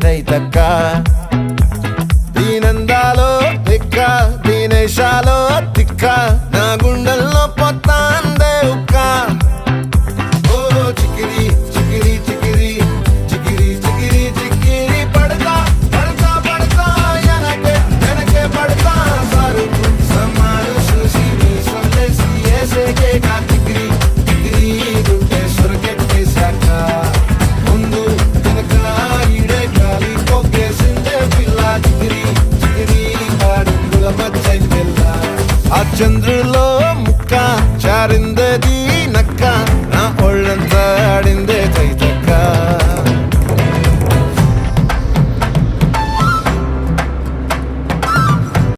రೈತಕ್ಕ దీనందాలో తిక్క దీనేశాలో తిక్క నా గుండెల్లో పొత్తాందే ఉక్క ఓ చికిరి చికిరి చికిరి చికిరి చికిరి చికిరి పడతా పడతా పడతా వెనకే పడతా సరుకు సమారు చూసి నీ సొల్లేసి ఏసేకే కా చికిరి చికిరి గుండె సొరకెట్టేశాక ముందు వెనక ఈడే గాలి కొక్కేసిందే పిల్ల చికిరి చికిరి అడుగుల మధ్య వెళ్ళ ఆ చంద్రులో